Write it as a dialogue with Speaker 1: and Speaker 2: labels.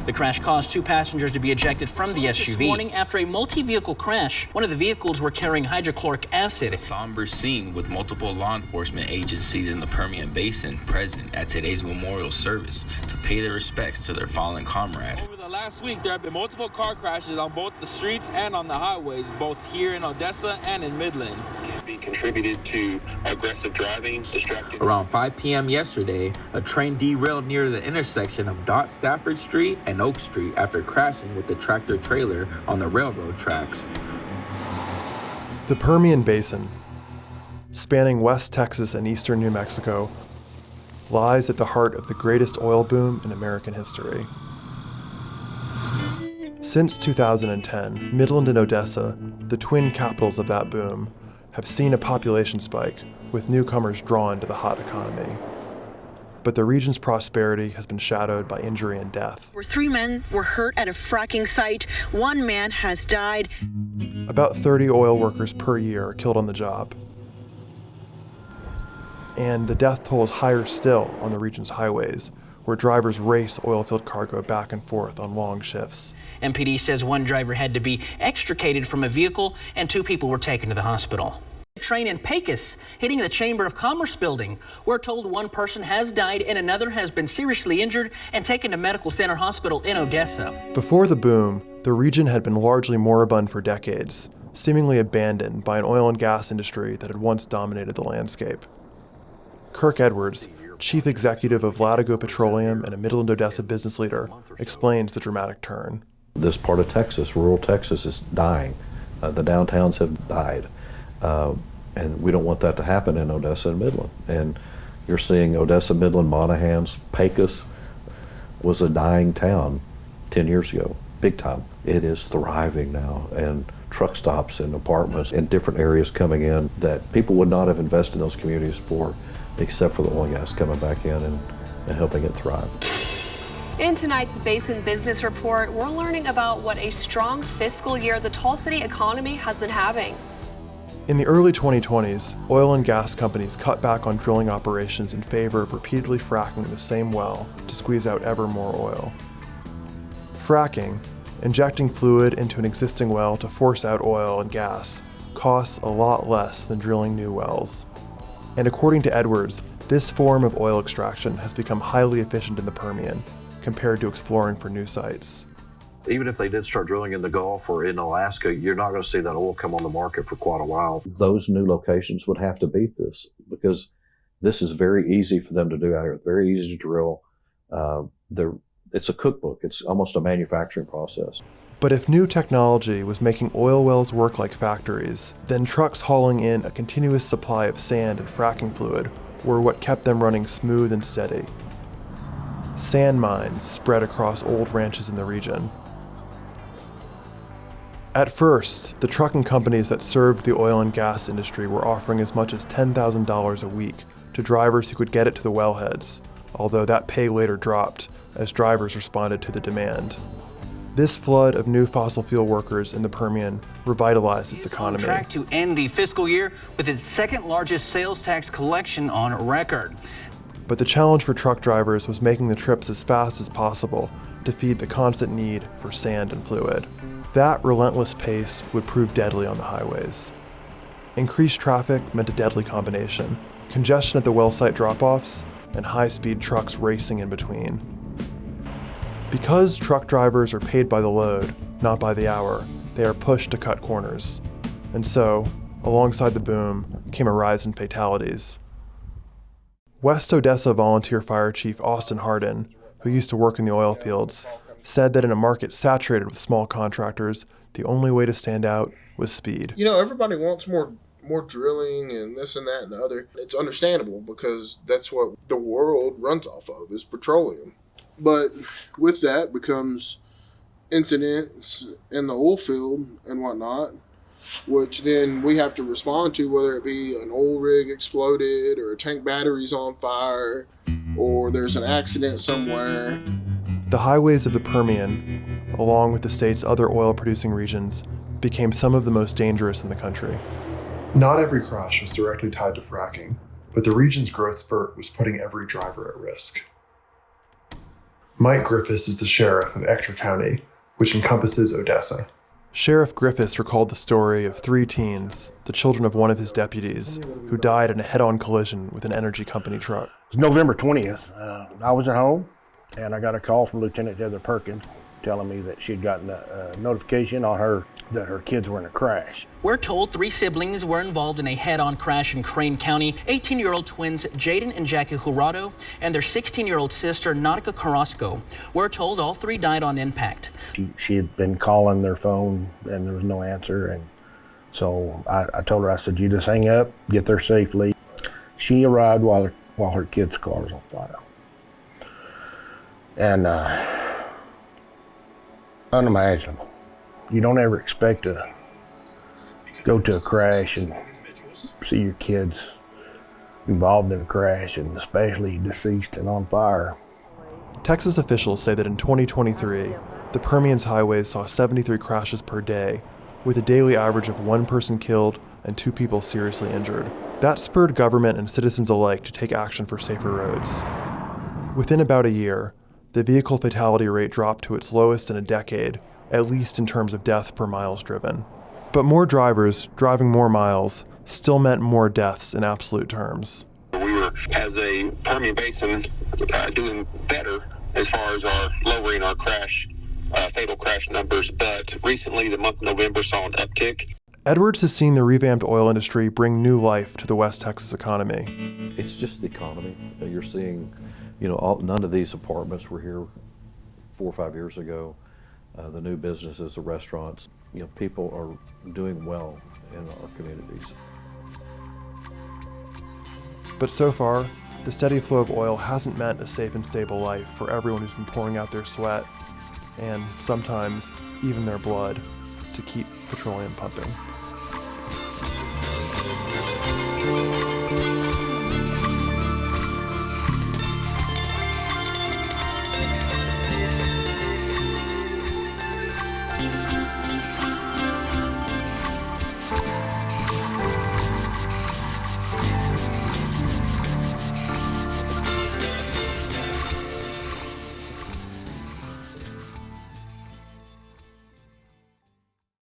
Speaker 1: The crash caused 2 passengers to be ejected from the SUV. This morning, after a multi-vehicle crash, one of the vehicles were carrying hydrochloric acid.
Speaker 2: A somber scene with multiple law enforcement agencies in the Permian Basin present at today's memorial service to pay their respects to their fallen comrade.
Speaker 3: Over the last week, there have been multiple car crashes on both the streets and on the highways, both here in Odessa and in Midland.
Speaker 4: It contributed to aggressive driving, distracted.
Speaker 5: Around 5 p.m. yesterday, a train derailed near the intersection of Dot Stafford Street and Oak Street after crashing with the tractor trailer on the railroad tracks.
Speaker 6: The Permian Basin, spanning West Texas and eastern New Mexico, lies at the heart of the greatest oil boom in American history. Since 2010, Midland and Odessa, the twin capitals of that boom, have seen a population spike, with newcomers drawn to the hot economy. But the region's prosperity has been shadowed by injury and death.
Speaker 7: 3 men were hurt at a fracking site. 1 man has died.
Speaker 6: About 30 oil workers per year are killed on the job. And the death toll is higher still on the region's highways, where drivers race oilfield cargo back and forth on long shifts.
Speaker 1: MPD says 1 driver had to be extricated from a vehicle and 2 people were taken to the hospital. A train in Pecos hitting the Chamber of Commerce building. We're told 1 person has died and another has been seriously injured and taken to Medical Center Hospital in Odessa.
Speaker 6: Before the boom, the region had been largely moribund for decades, seemingly abandoned by an oil and gas industry that had once dominated the landscape. Kirk Edwards, chief executive of Latigo Petroleum and a Midland Odessa business leader, explains the dramatic turn.
Speaker 8: This part of Texas, rural Texas, is dying. The downtowns have died. And we don't want that to happen in Odessa and Midland. And you're seeing Odessa, Midland, Monahans, Pecos was a dying town 10 years ago, big time. It is thriving now, and truck stops and apartments and different areas coming in that people would not have invested in those communities for, except for the oil and gas coming back in and helping it thrive.
Speaker 9: In tonight's Basin Business Report, we're learning about what a strong fiscal year the Tall City economy has been having.
Speaker 6: In the early 2020s, oil and gas companies cut back on drilling operations in favor of repeatedly fracking the same well to squeeze out ever more oil. Fracking, injecting fluid into an existing well to force out oil and gas, costs a lot less than drilling new wells. And according to Edwards, this form of oil extraction has become highly efficient in the Permian, compared to exploring for new sites.
Speaker 10: Even if they did start drilling in the Gulf or in Alaska, you're not going to see that oil come on the market for quite a while.
Speaker 8: Those new locations would have to beat this because this is very easy for them to do out here. It's very easy to drill. It's a cookbook. It's almost a manufacturing process.
Speaker 6: But if new technology was making oil wells work like factories, then trucks hauling in a continuous supply of sand and fracking fluid were what kept them running smooth and steady. Sand mines spread across old ranches in the region. At first, the trucking companies that served the oil and gas industry were offering as much as $10,000 a week to drivers who could get it to the wellheads, although that pay later dropped as drivers responded to the demand. This flood of new fossil fuel workers in the Permian revitalized its economy.
Speaker 1: On track to end the fiscal year with its 2nd largest sales tax collection on record.
Speaker 6: But the challenge for truck drivers was making the trips as fast as possible to feed the constant need for sand and fluid. That relentless pace would prove deadly on the highways. Increased traffic meant a deadly combination: congestion at the well site drop-offs and high-speed trucks racing in between. Because truck drivers are paid by the load, not by the hour, they are pushed to cut corners. And so, alongside the boom, came a rise in fatalities. West Odessa volunteer fire chief Austin Hardin, who used to work in the oil fields, said that in a market saturated with small contractors, the only way to stand out was speed.
Speaker 11: You know, everybody wants more drilling and this and that and the other. It's understandable because that's what the world runs off of, is petroleum. But with that becomes incidents in the oil field and whatnot, which then we have to respond to, whether it be an oil rig exploded or a tank battery's on fire or there's an accident somewhere.
Speaker 6: The highways of the Permian, along with the state's other oil-producing regions, became some of the most dangerous in the country. Not every crash was directly tied to fracking, but the region's growth spurt was putting every driver at risk. Mike Griffiths is the sheriff of Ector County, which encompasses Odessa. Sheriff Griffiths recalled the story of 3 teens, the children of one of his deputies, who died in a head-on collision with an energy company truck.
Speaker 12: It was November 20th. I was at home, and I got a call from Lieutenant Heather Perkins telling me that she'd gotten a notification on her that her kids were in a crash.
Speaker 1: We're told 3 siblings were involved in a head-on crash in Crane County. 18-year-old twins Jaden and Jackie Jurado and their 16-year-old sister Nautica Carrasco. We're told all 3 died on impact.
Speaker 12: She had been calling their phone and there was no answer, and so I told her, I said, you just hang up, get there safely. She arrived while her kid's car was on fire. And unimaginable. You don't ever expect to go to a crash and see your kids involved in a crash, and especially deceased and on fire.
Speaker 6: Texas officials say that in 2023, the Permian's highways saw 73 crashes per day, with a daily average of 1 person killed and 2 people seriously injured. That spurred government and citizens alike to take action for safer roads. Within about a year, the vehicle fatality rate dropped to its lowest in a decade, at least in terms of deaths per miles driven. But more drivers driving more miles still meant more deaths in absolute terms.
Speaker 4: We were, as a Permian Basin, doing better as far as lowering our fatal crash numbers, but recently the month of November saw an uptick.
Speaker 6: Edwards has seen the revamped oil industry bring new life to the West Texas economy.
Speaker 8: It's just the economy. You're seeing, none of these apartments were here 4 or 5 years ago. The new businesses, the restaurants, people are doing well in our communities.
Speaker 6: But so far, the steady flow of oil hasn't meant a safe and stable life for everyone who's been pouring out their sweat, and sometimes even their blood, to keep petroleum pumping.